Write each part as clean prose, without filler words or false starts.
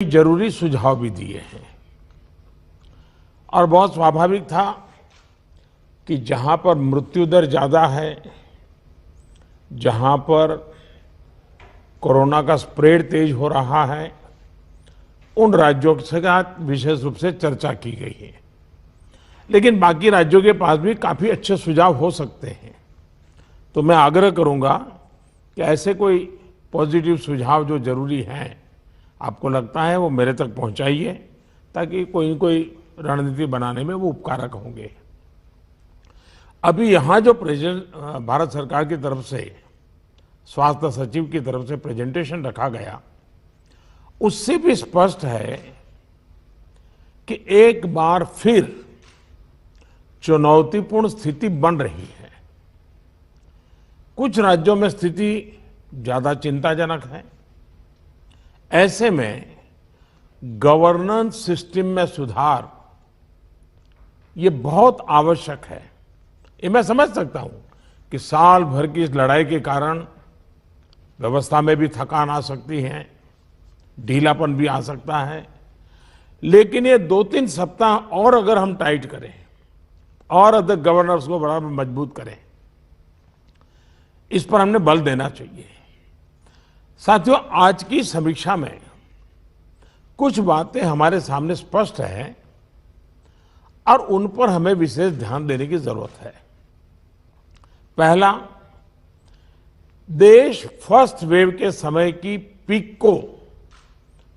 जरूरी सुझाव भी दिए हैं और बहुत स्वाभाविक था कि जहां पर मृत्यु दर ज्यादा है, जहां पर कोरोना का स्प्रेड तेज हो रहा है, उन राज्यों के साथ विशेष रूप से चर्चा की गई है। लेकिन बाकी राज्यों के पास भी काफी अच्छे सुझाव हो सकते हैं। तो मैं आग्रह करूंगा कि ऐसे कोई पॉजिटिव सुझाव जो जरूरी हैं, आपको लगता है वो मेरे तक पहुंचाइए, ताकि कोई न कोई रणनीति बनाने में वो उपकारक होंगे। अभी यहाँ जो भारत सरकार की तरफ से स्वास्थ्य सचिव की तरफ से प्रेजेंटेशन रखा गया, उससे भी स्पष्ट है कि एक बार फिर चुनौतीपूर्ण स्थिति बन रही है। कुछ राज्यों में स्थिति ज्यादा चिंताजनक है। ऐसे में गवर्नेंस सिस्टम में सुधार ये बहुत आवश्यक है। ये मैं समझ सकता हूं कि साल भर की इस लड़ाई के कारण व्यवस्था में भी थकान आ सकती है, ढीलापन भी आ सकता है। लेकिन ये 2-3 सप्ताह और अगर हम टाइट करें और अदर गवर्नर्स को बड़ा मजबूत करें, इस पर हमने बल देना चाहिए। साथियों, आज की समीक्षा में कुछ बातें हमारे सामने स्पष्ट हैं और उन पर हमें विशेष ध्यान देने की जरूरत है। पहला, देश फर्स्ट वेव के समय की पीक को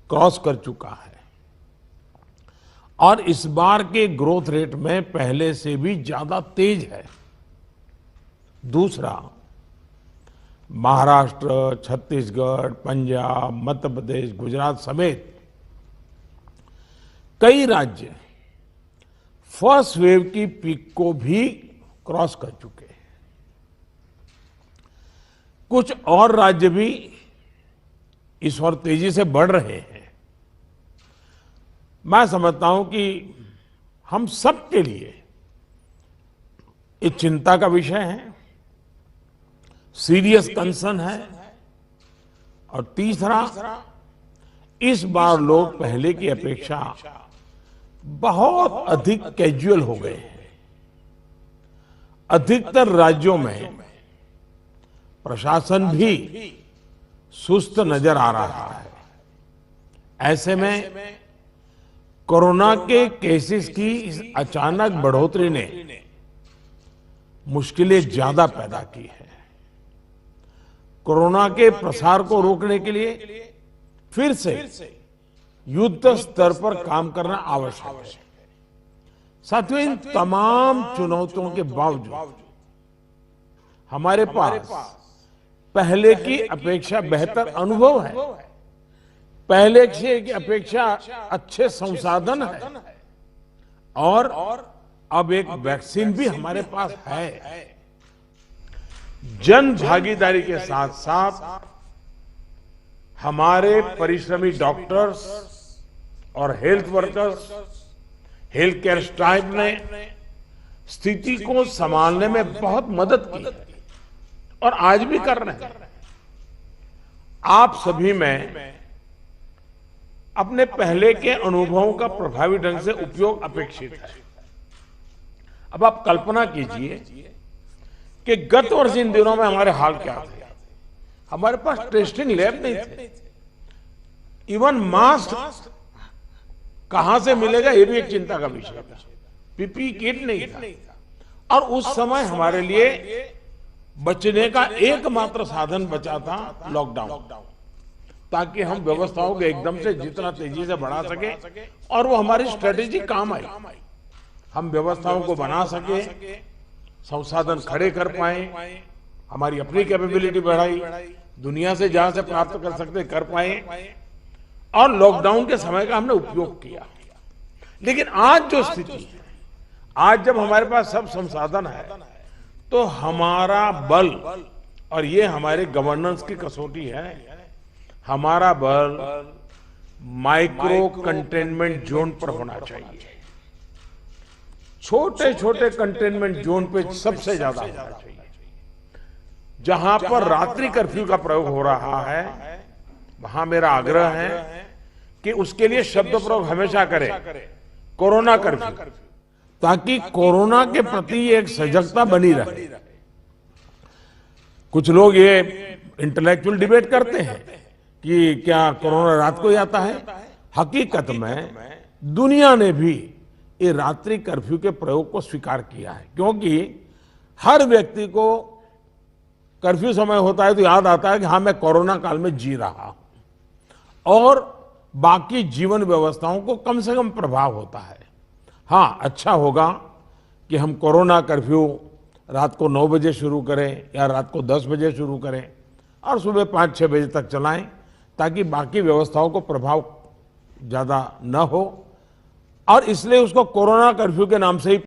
क्रॉस कर चुका है और इस बार के ग्रोथ रेट में पहले से भी ज्यादा तेज है। दूसरा, महाराष्ट्र, छत्तीसगढ़, पंजाब, मध्य प्रदेश, गुजरात समेत कई राज्य फर्स्ट वेव की पीक को भी क्रॉस कर चुके हैं। कुछ और राज्य भी इस ओर तेजी से बढ़ रहे हैं। मैं समझता हूं कि हम सब के लिए ये चिंता का विषय है, सीरियस कंसर्न है। और तीसरा, इस बार लोग पहले की अपेक्षा बहुत अधिक कैजुअल हो गए हैं। अधिकतर राज्यों में प्रशासन भी सुस्त नजर आ रहा है। ऐसे में कोरोना के केसेस की इस अचानक बढ़ोतरी ने मुश्किलें ज्यादा पैदा की है। कोरोना के प्रसार को रोकने के लिए फिर से युद्ध स्तर पर काम करना आवश्यक है। साथियों, इन तमाम चुनौतियों के बावजूद हमारे पास पहले की अपेक्षा बेहतर अनुभव है, पहले की अपेक्षा अच्छे संसाधन है और अब एक वैक्सीन भी हमारे पास है। जन भागीदारी के साथ साथ हमारे परिश्रमी डॉक्टर्स और health workers, health care staff ने स्थिति को संभालने में बहुत मदद की है और आज भी कर रहे हैं। आप सभी में अपने पहले के अनुभवों का प्रभावी ढंग से उपयोग अपेक्षित है। अब आप कल्पना कीजिए कि गत वर्ष इन दिनों में हमारे हाल क्या थे। हमारे पास टेस्टिंग लैब नहीं थे, इवन मास्क कहां से मिलेगा ये भी एक चिंता का विषय था, पीपीई किट नहीं था। और उस समय हमारे लिए बचने का एकमात्र साधन बचा था लॉकडाउन, ताकि हम व्यवस्थाओं को एकदम से जितना तेजी से बढ़ा सके और वो हमारी स्ट्रेटेजी काम आई। हम व्यवस्थाओं को बना सके, संसाधन खड़े कर पाए, हमारी अपनी कैपेबिलिटी बढ़ाई, दुनिया से जहां से प्राप्त कर सकते कर पाए और लॉकडाउन के समय का हमने उपयोग किया। लेकिन आज जो स्थिति है, आज जब हमारे पास सब संसाधन है, तो हमारा बल, और ये हमारे गवर्नेंस की कसौटी है, हमारा बल माइक्रो कंटेनमेंट जोन पर होना चाहिए। छोटे छोटे कंटेनमेंट जोन पे सबसे ज्यादा होना चाहिए। जहां पर रात्रि कर्फ्यू का प्रयोग हो रहा है, वहां मेरा आग्रह है कि उसके लिए शब्द प्रयोग हमेशा करें कोरोना कर्फ्यू, ताकि कोरोना के प्रति एक सजगता बनी रहे। कुछ लोग ये इंटेलेक्चुअल डिबेट करते हैं कि क्या कोरोना रात को ही आता है। हकीकत में दुनिया ने भी ये रात्रि कर्फ्यू के प्रयोग को स्वीकार किया है, क्योंकि हर व्यक्ति को कर्फ्यू समय होता है तो याद आता है कि हाँ, मैं कोरोना काल में जी रहा हूं, और बाकी जीवन व्यवस्थाओं को कम से कम प्रभाव होता है। हाँ, अच्छा होगा कि हम कोरोना कर्फ्यू रात को 9 बजे शुरू करें या रात को 10 बजे शुरू करें और सुबह 5-6 बजे तक चलाएं, ताकि बाकी व्यवस्थाओं को प्रभाव ज्यादा न हो। और इसलिए उसको कोरोना कर्फ्यू के नाम से ही